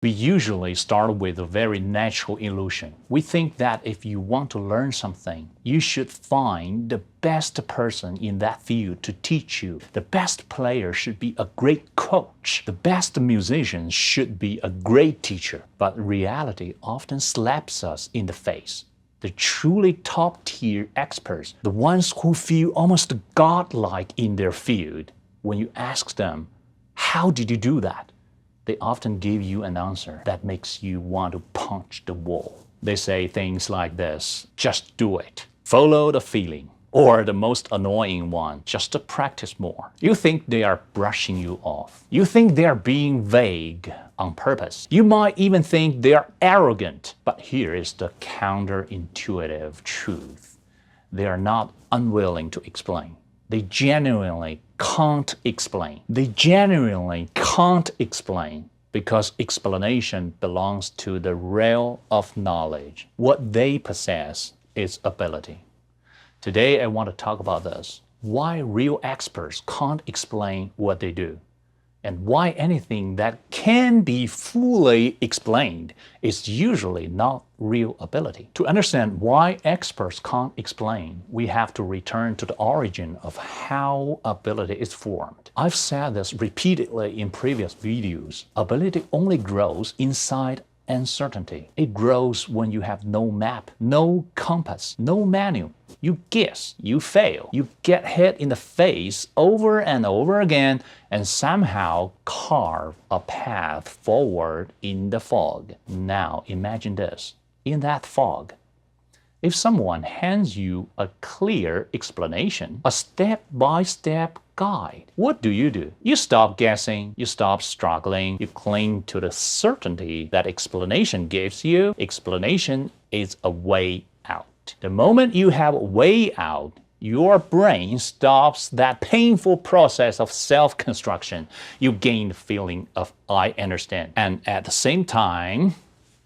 We usually start with a very natural illusion. We think that if you want to learn something, you should find the best person in that field to teach you. The best player should be a great coach. The best musician should be a great teacher. But reality often slaps us in the face. The truly top-tier experts, the ones who feel almost godlike in their field, when you ask them, how did you do that? They often give you an answer that makes you want to punch the wall. They say things like this: just do it. Follow the feeling. Or the most annoying one, just to practice more. You think they are brushing you off. You think they are being vague on purpose. You might even think they are arrogant. But here is the counterintuitive truth. They are not unwilling to explain. They genuinely can't explain. They genuinely can't explain because explanation belongs to the realm of knowledge. What they possess is ability. Today, I want to talk about this. Why real experts can't explain what they do, and why anything that can be fully explained is usually not real ability. To understand why experts can't explain, we have to return to the origin of how ability is formed. I've said this repeatedly in previous videos. Ability only grows inside uncertainty. It grows when you have no map, no compass, no manual. You guess, you fail, you get hit in the face over and over again and somehow carve a path forward in the fog. Now imagine this. In that fog, if someone hands you a clear explanation, a step-by-step guide, what do? You stop guessing, you stop struggling, you cling to the certainty that explanation gives you. Explanation is a way out. The moment you have a way out, your brain stops that painful process of self-construction. You gain the feeling of I understand. And at the same time,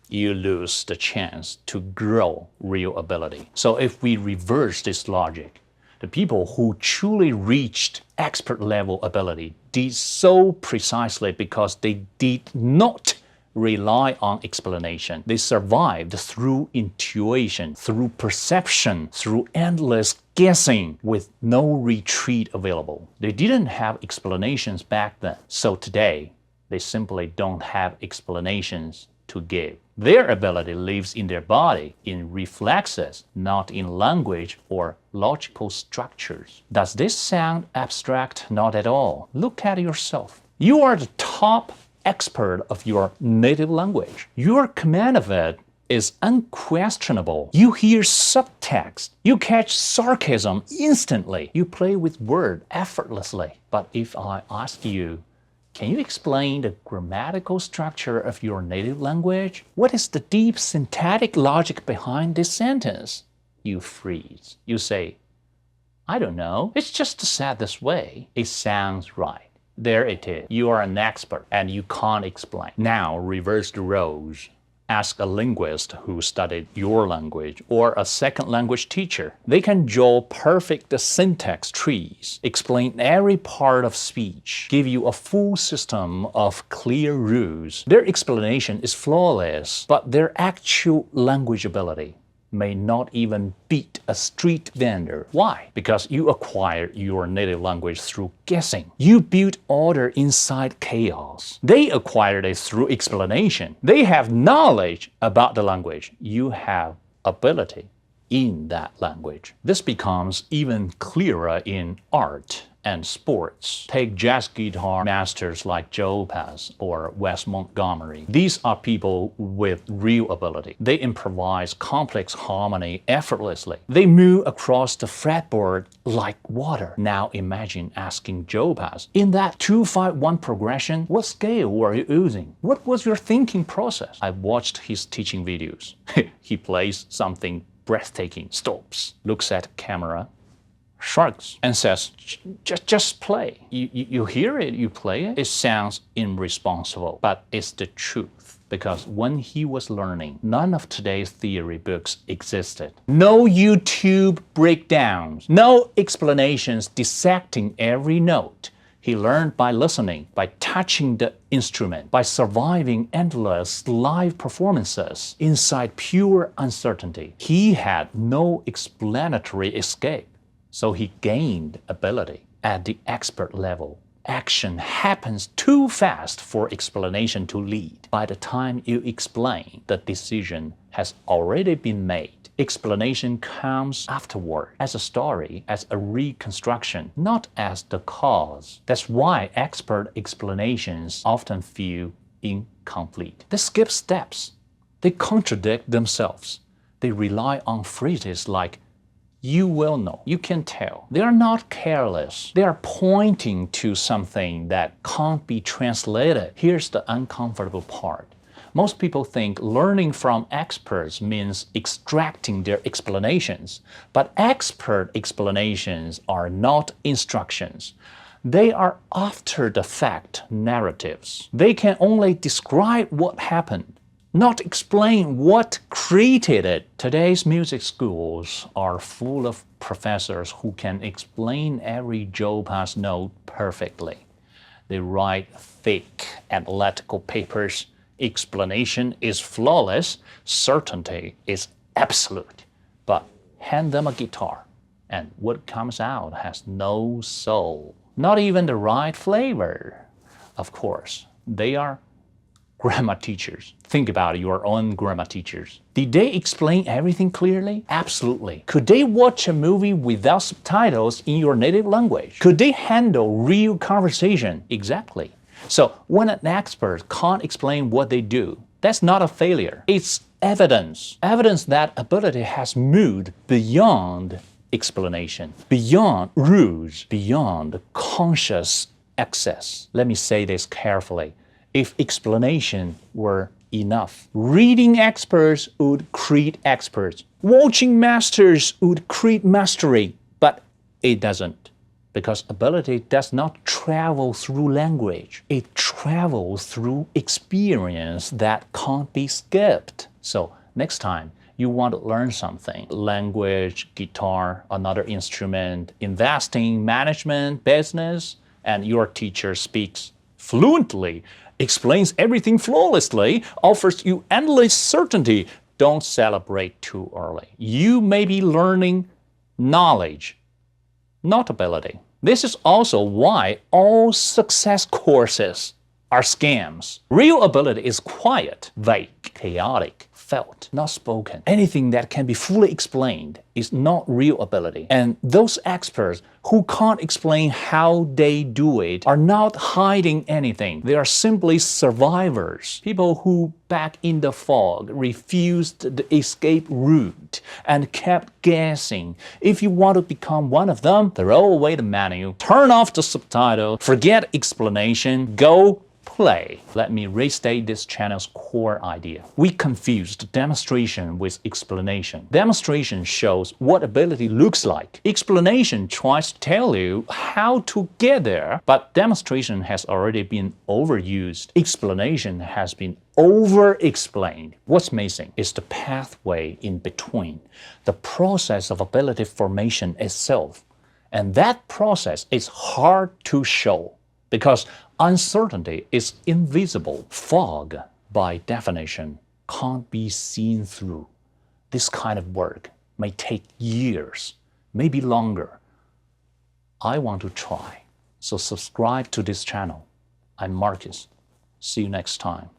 you lose the chance to grow real ability. So if we reverse this logic, the people who truly reached expert level ability did so precisely because they did not rely on explanation. They survived through intuition, through perception, through endless guessing with no retreat available. They didn't have explanations back then, so today they simply don't have explanations to give. Their ability lives in their body, in reflexes, not in language or logical structures. Does this sound abstract? Not at all. Look at yourself. You are the top expert of your native language. Your command of it is unquestionable. You hear subtext. You catch sarcasm instantly. You play with words effortlessly. But if I ask you, can you explain the grammatical structure of your native language? What is the deep syntactic logic behind this sentence? You freeze. You say, I don't know. It's just said this way. It sounds right. There it is. You are an expert and you can't explain. Now reverse the roles. Ask a linguist who studied your language or a second language teacher. They can draw perfect syntax trees, explain every part of speech, give you a full system of clear rules. Their explanation is flawless, but their actual language ability may not even beat a street vendor. Why? Because you acquired your native language through guessing. You built order inside chaos. They acquired it through explanation. They have knowledge about the language. You have ability in that language. This becomes even clearer in art and sports. Take jazz guitar masters like Joe Pass or Wes Montgomery. These are people with real ability. They improvise complex harmony effortlessly. They move across the fretboard like water. Now imagine asking Joe Pass, in that 2-5-1 progression, what scale were you using? What was your thinking process? I watched his teaching videos. He plays something breathtaking, stops, looks at camera, shrugs and says, just play. You hear it, you play it, it sounds irresponsible, but it's the truth. Because when he was learning, none of today's theory books existed. No YouTube breakdowns, no explanations dissecting every note. He learned by listening, by touching the instrument, by surviving endless live performances inside pure uncertainty. He had no explanatory escape, so he gained ability. At the expert level, action happens too fast for explanation to lead. By the time you explain, the decision has already been made. Explanation comes afterward, as a story, as a reconstruction, not as the cause. That's why expert explanations often feel incomplete. They skip steps. They contradict themselves. They rely on phrases like, "You will know," "you can tell." They are not careless. They are pointing to something that can't be translated. Here's the uncomfortable part. Most people think learning from experts means extracting their explanations, but expert explanations are not instructions. They are after-the-fact narratives. They can only describe what happened, not explain what created it. Today's music schools are full of professors who can explain every Joe Pass note perfectly. They write thick analytical papers. Explanation is flawless, certainty is absolute. But hand them a guitar, and what comes out has no soul, not even the right flavor. Of course, they are grammar teachers. Think about your own grammar teachers. Did they explain everything clearly? Absolutely. Could they watch a movie without subtitles in your native language? Could they handle real conversation? Exactly. So when an expert can't explain what they do, that's not a failure. It's evidence. Evidence that ability has moved beyond explanation, beyond rules, beyond conscious access. Let me say this carefully. If explanation were enough, reading experts would create experts. Watching masters would create mastery. But it doesn't. Because ability does not travel through language. It travels through experience that can't be skipped. So next time you want to learn something, language, guitar, another instrument, investing, management, business, and your teacher speaks fluently, explains everything flawlessly, offers you endless certainty, don't celebrate too early. You may be learning knowledge, not ability. This is also why all success courses are scams. Real ability is quiet, vague, chaotic, felt, not spoken. Anything that can be fully explained is not real ability. And those experts who can't explain how they do it are not hiding anything. They are simply survivors. People who, back in the fog, refused the escape route and kept guessing. If you want to become one of them, throw away the menu, turn off the subtitle, forget explanation, go play. Let me restate this channel's core idea. We confused demonstration with explanation. Demonstration shows what ability looks like. Explanation tries to tell you how to get there, but demonstration has already been overused. Explanation has been over-explained. What's missing is the pathway in between, the process of ability formation itself. And that process is hard to show because uncertainty is invisible. Fog, by definition, can't be seen through. This kind of work may take years, maybe longer. I want to try, so subscribe to this channel. I'm Marcus. See you next time.